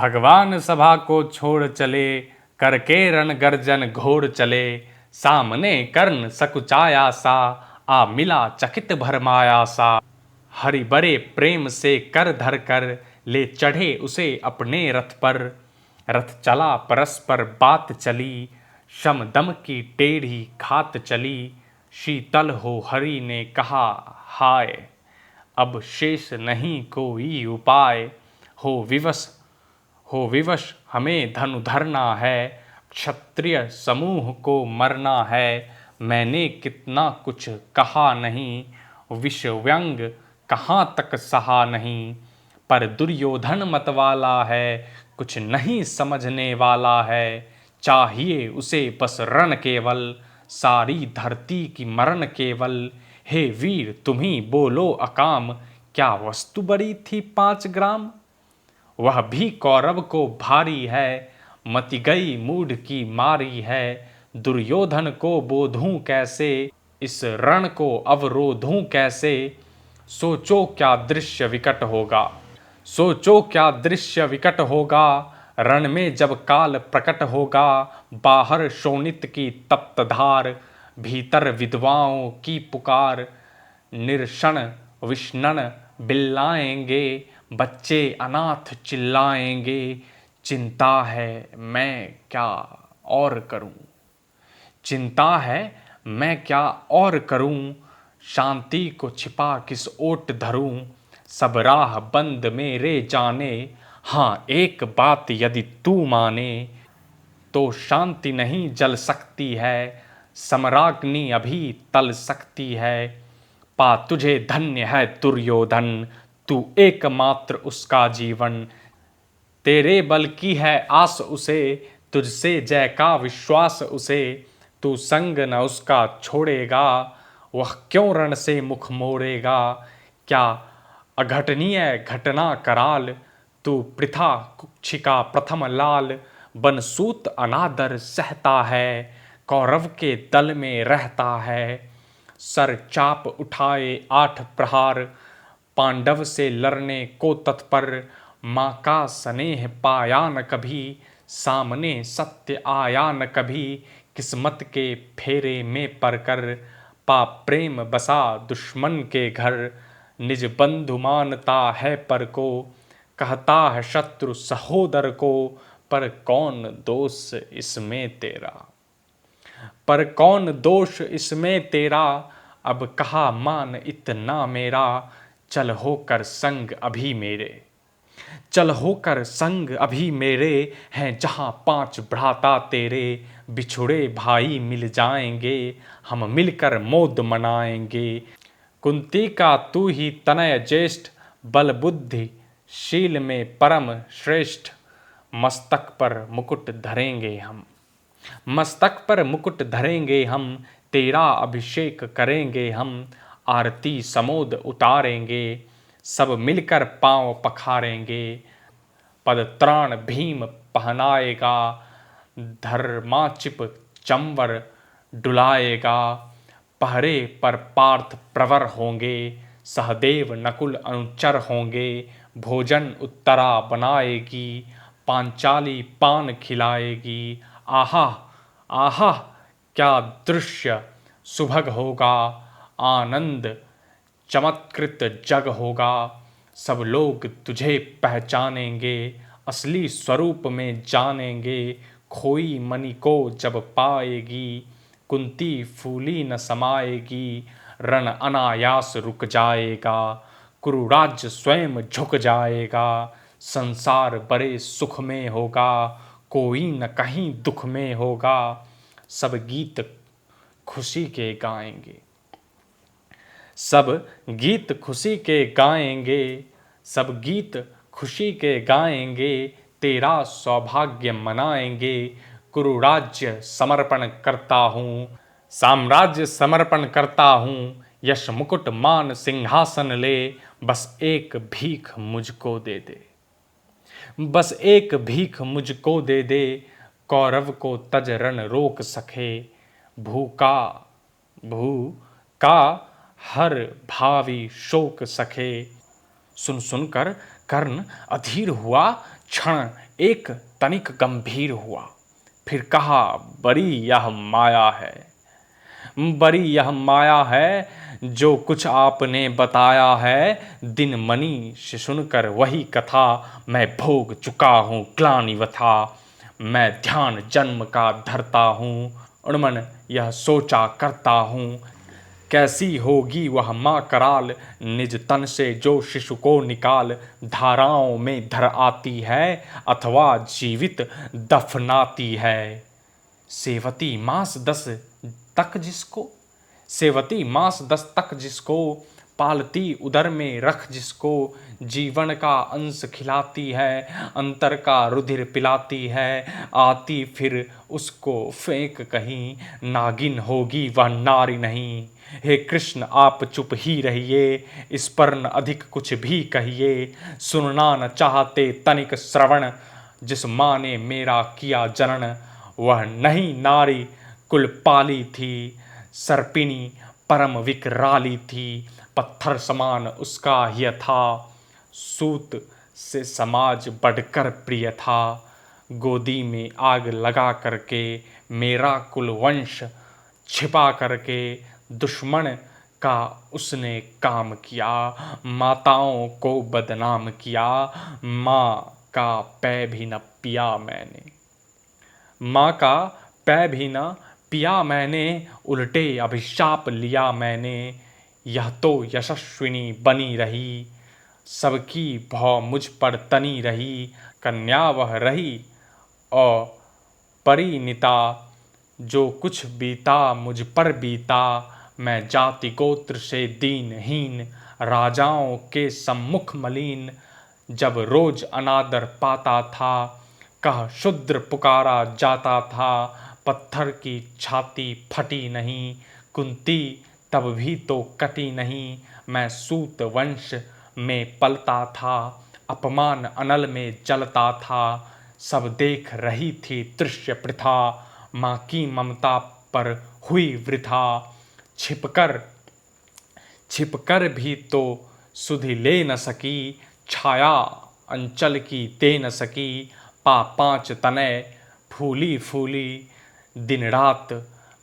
भगवान सभा को छोड़ चले, करके रण गर्जन घोड़ चले। सामने कर्ण सकुचाया सा, आ मिला चकित भरमाया सा। हरि बड़े प्रेम से कर धर कर, ले चढ़े उसे अपने रथ पर। रथ चला परस्पर बात चली, शम दम की टेढ़ी घात चली। शीतल हो हरि ने कहा हाय, अब शेष नहीं कोई उपाय। हो विवश हमें धनु धरना है, क्षत्रिय समूह को मरना है। मैंने कितना कुछ कहा नहीं, विष व्यंग कहाँ तक सहा नहीं। पर दुर्योधन मतवाला है, कुछ नहीं समझने वाला है। चाहिए उसे बस रण केवल, सारी धरती की मरण केवल। हे वीर तुम ही बोलो अकाम, क्या वस्तु बड़ी थी 5 ग्राम। वह भी कौरव को भारी है, मति गई मूढ़ की मारी है। दुर्योधन को बोधूं कैसे, इस रण को अवरोधूं कैसे। सोचो क्या दृश्य विकट होगा, सोचो क्या दृश्य विकट होगा। रण में जब काल प्रकट होगा, बाहर शोणित की तप्त धार। भीतर विधवाओं की पुकार, निरशन विष्णन बिल्लाएंगे। बच्चे अनाथ चिल्लाएंगे, चिंता है मैं क्या और करूं। चिंता है मैं क्या और करूं, शांति को छिपा किस ओट धरूं। सब राह बंद मेरे जाने, हाँ एक बात यदि तू माने। तो शांति नहीं जल सकती है, सम्राज्ञी अभी टल सकती है। पा तुझे धन्य है दुर्योधन, तू एकमात्र उसका जीवन। तेरे बल की है आस उसे, तुझसे जय का विश्वास उसे। तू संग न उसका छोड़ेगा, वह क्यों रण से मुख मोड़ेगा। क्या अघटनीय घटना कराल, तू प्रथा कुक्षिका प्रथम लाल। बनसूत अनादर सहता है, कौरव के दल में रहता है। सर चाप उठाए 8 प्रहार, पांडव से लड़ने को तत्पर। माँ का स्नेह पाया न कभी, सामने सत्य आया न कभी। किस्मत के फेरे में पड़कर, पा प्रेम बसा दुश्मन के घर। निज बंधु मानता है पर को, कहता है शत्रु सहोदर को। पर कौन दोष इसमें तेरा, पर कौन दोष इसमें तेरा। अब कहा मान इतना मेरा, चल होकर संग अभी मेरे। चल होकर संग अभी मेरे, हैं जहाँ 5 भ्राता तेरे। बिछुड़े भाई मिल जाएंगे, हम मिलकर मोद मनाएंगे। कुंती का तू ही तनय ज्येष्ठ, बल बुद्धि शील में परम श्रेष्ठ। मस्तक पर मुकुट धरेंगे हम, मस्तक पर मुकुट धरेंगे हम। तेरा अभिषेक करेंगे हम, आरती समोद उतारेंगे। सब मिलकर पांव पखारेंगे, पदत्राण भीम पहनाएगा। धर्माचिप चंवर डुलाएगा, पहरे पर पार्थ प्रवर होंगे। सहदेव नकुल अनुचर होंगे, भोजन उत्तरा बनाएगी। पांचाली पान खिलाएगी, आहा आहा क्या दृश्य सुभग होगा। आनंद चमत्कृत जग होगा, सब लोग तुझे पहचानेंगे। असली स्वरूप में जानेंगे, खोई मणि को जब पाएगी। कुंती फूली न समाएगी, रण अनायास रुक जाएगा। कुरुराज्य स्वयं झुक जाएगा, संसार बड़े सुख में होगा। कोई न कहीं दुख में होगा, सब गीत खुशी के गाएंगे। सब गीत खुशी के गाएंगे, सब गीत खुशी के गाएंगे। तेरा सौभाग्य मनाएंगे, कुरुराज्य समर्पण करता हूँ। साम्राज्य समर्पण करता हूँ, यश मुकुट मान सिंहासन ले। बस एक भीख मुझको दे दे, बस एक भीख मुझको दे दे। कौरव को तज रण रोक सके, भूका भू का हर भावी शोक सखे। सुन सुनकर कर्ण अधीर हुआ, क्षण एक तनिक गंभीर हुआ, फिर कहा, बड़ी यह माया है, बड़ी यह माया है, जो कुछ आपने बताया है, दिन मनी से सुनकर वही कथा, मैं भोग चुका हूँ ग्लानि व्यथा। मैं ध्यान जन्म का धरता हूँ, उन्मन यह सोचा करता हूँ, कैसी होगी वह माँ कराल, निज तन से जो शिशु को निकाल, धाराओं में धर आती है, अथवा जीवित दफनाती है। सेवती मास 10 तक जिसको, सेवती मास 10 तक जिसको, पालती उदर में रख जिसको, जीवन का अंश खिलाती है, अंतर का रुधिर पिलाती है, आती फिर उसको फेंक कहीं, नागिन होगी वह नारी नहीं। हे कृष्ण आप चुप ही रहिए, इस पर न अधिक कुछ भी कहिए, सुनना न चाहते तनिक श्रवण, जिस माँ ने मेरा किया जनन, वह नहीं नारी कुल पाली थी, सर्पिणी परम विकराली थी, पत्थर समान उसका यह था, सूत से समाज बढ़कर प्रिय था, गोदी में आग लगा करके मेरा कुल वंश छिपा करके, दुश्मन का उसने काम किया, माताओं को बदनाम किया, माँ का पै भी न पिया मैंने, माँ का पै भी न पिया मैंने, उल्टे अभिशाप लिया मैंने, यह तो यशस्विनी बनी रही, सबकी भौ मुझ पर तनी रही, कन्या वह रही और परिणीता, जो कुछ बीता मुझ पर बीता, मैं जाति गोत्र से दीनहीन, राजाओं के सम्मुख मलिन, जब रोज अनादर पाता था, कह शूद्र पुकारा जाता था, पत्थर की छाती फटी नहीं, कुंती तब भी तो कटी नहीं, मैं सूत वंश में पलता था, अपमान अनल में जलता था, सब देख रही थी दृश्य प्रथा, माँ की ममता पर हुई वृथा, छिपकर भी तो सुधि ले न सकी, छाया अंचल की दे न सकी, पाँच तनय फूली फूली, दिन रात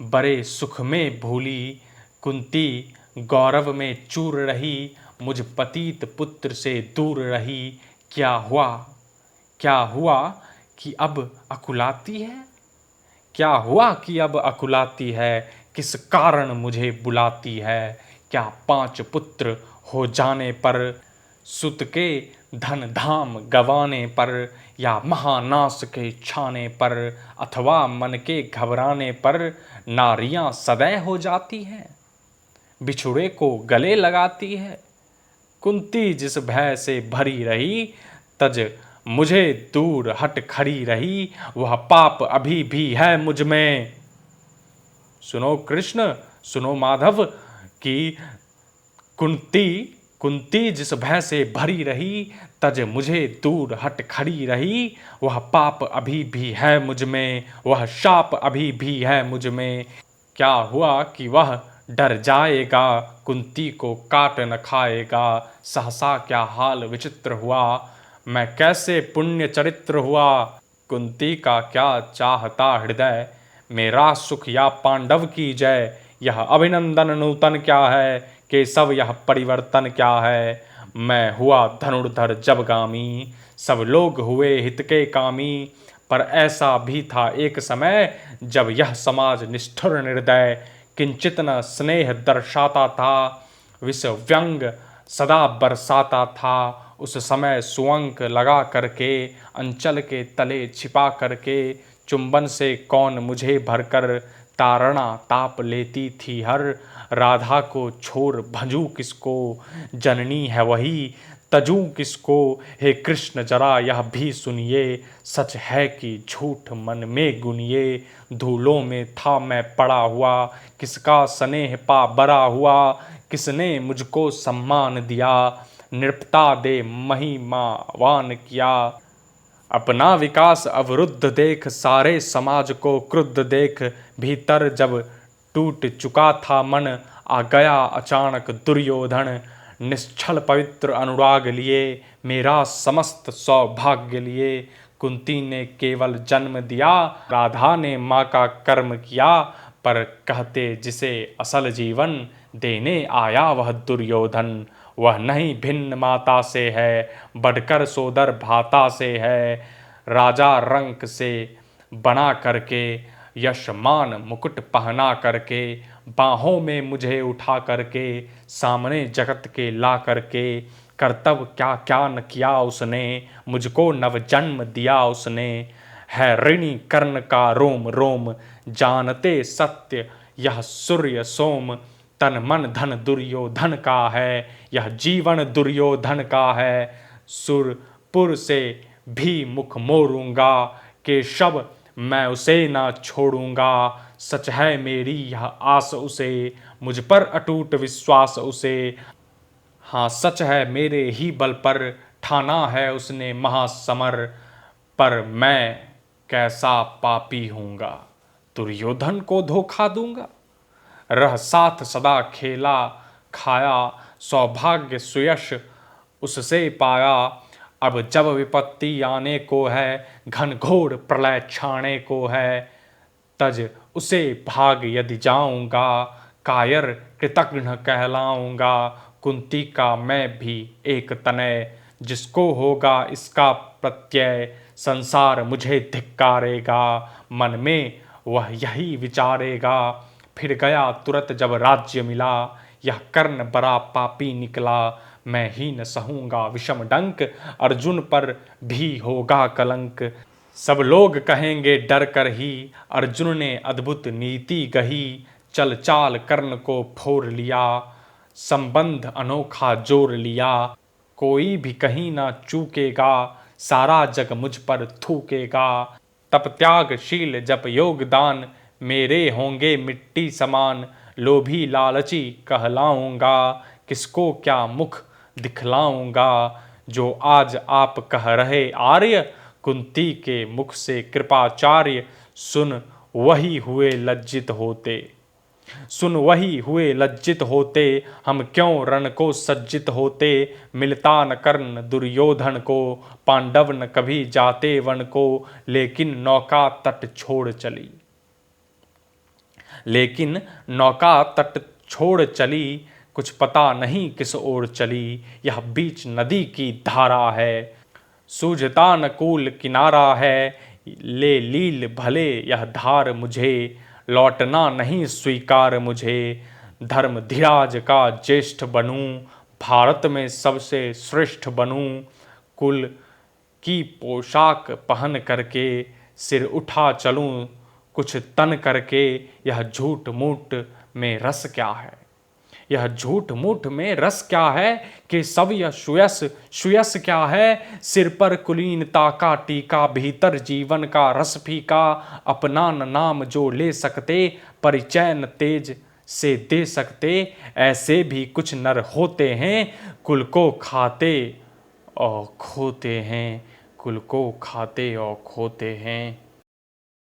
बड़े सुख में भूली, कुंती गौरव में चूर रही, मुझ पतित पुत्र से दूर रही, क्या हुआ कि अब अकुलाती है, क्या हुआ कि अब अकुलाती है, किस कारण मुझे बुलाती है, क्या 5 पुत्र हो जाने पर, सुत के धन धाम गवाने पर, या महानाश के छाने पर, अथवा मन के घबराने पर, नारियां सदैव हो जाती हैं, बिछुड़े को गले लगाती है, कुंती जिस भय से भरी रही, तज मुझे दूर हट खड़ी रही, वह पाप अभी भी है मुझ में। सुनो कृष्ण, सुनो माधव कि कुंती जिस भय से भरी रही, तज मुझे दूर हट खड़ी रही, वह पाप अभी भी है मुझ में, वह शाप अभी भी है मुझ में। क्या हुआ कि वह डर जाएगा, कुंती को काट न खाएगा, सहसा क्या हाल विचित्र हुआ, मैं कैसे पुण्य चरित्र हुआ, कुंती का क्या चाहता हृदय, मेरा सुख या पांडव की जय, यह अभिनंदन नूतन क्या है, केशव यह परिवर्तन क्या है, मैं हुआ धनुर्धर जबगामी, सब लोग हुए हित के कामी, पर ऐसा भी था एक समय, जब यह समाज निष्ठुर निर्दय, किंचित न स्नेह दर्शाता था, विष व्यंग सदा बरसाता था, उस समय सुअंक लगा करके, अंचल के तले छिपा करके, चुंबन से कौन मुझे भरकर, तारणा ताप लेती थी हर, राधा को छोड़ भजूं किसको, जननी है वही तजूं किसको, हे कृष्ण जरा यह भी सुनिए, सच है कि झूठ मन में गुनिए, धूलों में था मैं पड़ा हुआ, किसका स्नेह पा बरा हुआ, किसने मुझको सम्मान दिया, नृपता दे महिमावान किया, अपना विकास अवरुद्ध देख, सारे समाज को क्रुद्ध देख, भीतर जब टूट चुका था मन, आ गया अचानक दुर्योधन, निश्चल पवित्र अनुराग लिए, मेरा समस्त सौभाग्य लिए, कुंती ने केवल जन्म दिया, राधा ने माँ का कर्म किया, पर कहते जिसे असल जीवन देने आया वह दुर्योधन। वह नहीं भिन्न माता से है, बढ़कर सोदर भाता से है। राजा रंक से बना करके, यशमान मुकुट पहना करके, बाहों में मुझे उठा करके, सामने जगत के ला करके, कर्तव्य क्या क्या न किया उसने, मुझको नव जन्म दिया उसने। है ऋणी कर्ण का रोम रोम, जानते सत्य यह सूर्य सोम। तन मन धन दुर्योधन का है, यह जीवन दुर्योधन का है। सुरपुर से भी मुख मोड़ूंगा, केशव मैं उसे ना छोड़ूंगा। सच है मेरी यह आस उसे, मुझ पर अटूट विश्वास उसे। हाँ सच है मेरे ही बल पर, ठाना है उसने महासमर। पर मैं कैसा पापी हूँगा, दुर्योधन को धोखा दूंगा। रह साथ सदा खेला खाया, सौभाग्य सुयश उससे पाया। अब जब विपत्ति आने को है, घनघोर प्रलय छाने को है, तज उसे भाग यदि जाऊंगा, कायर कृतघ्न कहलाऊंगा। कुंती का मैं भी एक तनय, जिसको होगा इसका प्रत्यय, संसार मुझे धिक्कारेगा। मन में वह यही विचारेगा, फिर गया तुरंत जब राज्य मिला, यह कर्ण बड़ा पापी निकला। मैं ही न सहूंगा विषम डंक, अर्जुन पर भी होगा कलंक। सब लोग कहेंगे डर कर ही, अर्जुन ने अद्भुत नीति गही। चल चाल कर्ण को फोड़ लिया, संबंध अनोखा जोड़ लिया। कोई भी कहीं ना चूकेगा, सारा जग मुझ पर थूकेगा। तप त्यागशील जप योगदान, मेरे होंगे मिट्टी समान। लोभी लालची कहलाऊंगा, किसको क्या मुख दिखलाऊंगा। जो आज आप कह रहे आर्य, कुंती के मुख से कृपाचार्य। सुन वही हुए लज्जित होते, सुन वही हुए लज्जित होते। हम क्यों रण को सज्जित होते, मिलता न कर्ण दुर्योधन को। पांडव न कभी जाते वन को, लेकिन नौका तट छोड़ चली, लेकिन नौका तट छोड़ चली। कुछ पता नहीं किस ओर चली, यह बीच नदी की धारा है। सूझता न कूल किनारा है, ले लील भले यह धार मुझे। लौटना नहीं स्वीकार मुझे, धर्मधिराज का ज्येष्ठ बनूं। भारत में सबसे श्रेष्ठ बनूं, कुल की पोशाक पहन करके, सिर उठा चलूं कुछ तन करके। यह झूठ मूठ में रस क्या है, यह झूठ मूठ में रस क्या है, कि सब यह सुयस सुयस क्या है। सिर पर कुलीनता का टीका, भीतर जीवन का रस फीका। अपना न नाम जो ले सकते, परिचय न तेज से दे सकते। ऐसे भी कुछ नर होते हैं, कुल को खाते और खोते हैं, कुल को खाते और खोते हैं।